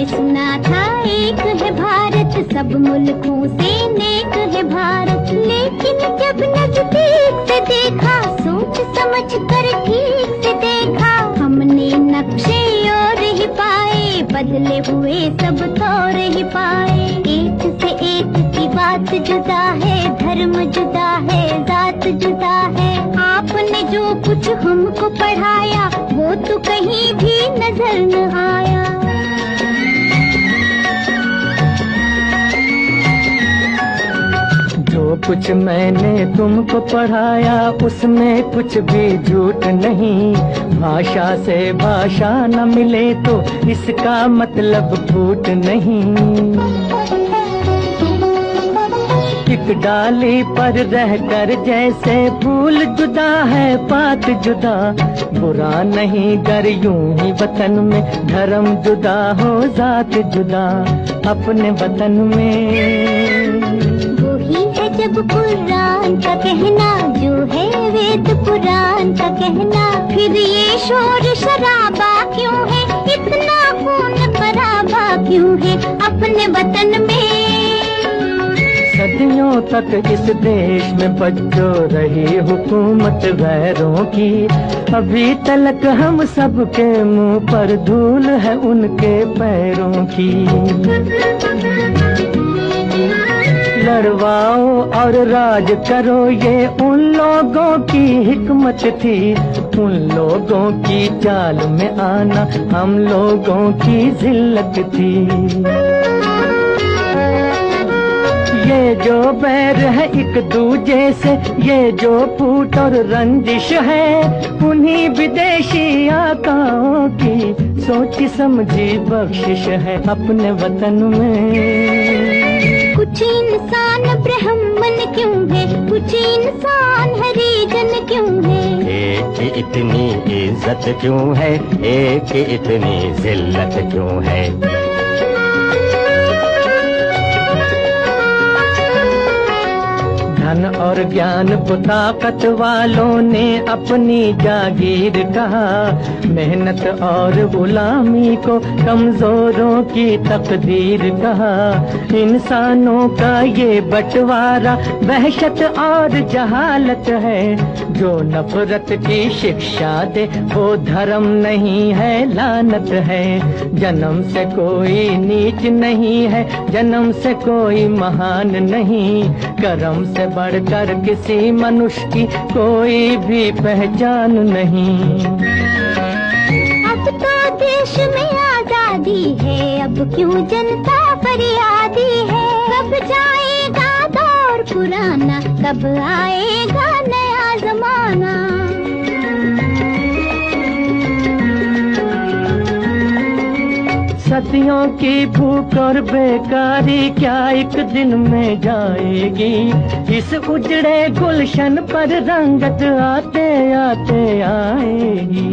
मैंने सुना था एक है भारत, सब मुल्कों से नेक है भारत। लेकिन जब नजदीक से देखा, सोच समझ कर ठीक से देखा, हमने नक्शे और ही पाए, बदले हुए सब तौर ही पाए। एक से एक की बात जुदा है, धर्म जुदा है, जात जुदा है। आपने जो कुछ हमको पढ़ाया, वो तो कहीं भी नजर न आया। जो कुछ मैंने तुमको पढ़ाया, उसमें कुछ भी झूठ नहीं। भाषा से भाषा न मिले तो इसका मतलब फूट नहीं। एक डाली पर रहकर जैसे फूल जुदा है, पात जुदा। बुरा नहीं गर यूं ही वतन में धर्म जुदा हो, जात जुदा अपने वतन में। वही है जब कुरान का कहना, जो है वेद पुराण का कहना। फिर ये शोर शराबा क्यों है, इतना खून खराबा क्यों है अपने वतन में। सदियों तक इस देश में बच्चो रही हुकूमत गैरों की। अभी तलक हम सबके मुंह पर धूल है उनके पैरों की। लड़वाओ और राज करो, ये उन लोगों की हिकमत थी। उन लोगों की चाल में आना हम लोगों की जिल्लत थी। ये जो बैर है एक दूजे से, ये जो फूट और रंजिश है, उन्हीं विदेशी आकाओं की सोची समझी बख्शिश है अपने वतन में। कुछ इंसान ब्राह्मण क्यों है, कुछ इंसान हरिजन क्यों है। एक इतनी इज्जत क्यों है, एक इतनी जिल्लत क्यों है। धन और ज्ञान को ताकत वालों ने अपनी जागीर कहा। मेहनत और गुलामी को कमजोरों की तकदीर कहा। इंसानों का ये बंटवारा वहशत और जहालत है। जो नफरत की शिक्षा दे वो धर्म नहीं है, लानत है। जन्म से कोई नीच नहीं है, जन्म से कोई महान नहीं। कर्म से बढ़कर किसी मनुष्य की कोई भी पहचान नहीं। अब तो देश में आजादी है, अब क्यों जनता फरियादी है। कब जाएगा दौर पुराना, कब आएगा नया जमाना। सदियों की भूख और बेकारी क्या एक दिन में जाएगी। इस उजड़े गुलशन पर रंगत आते आते आएगी।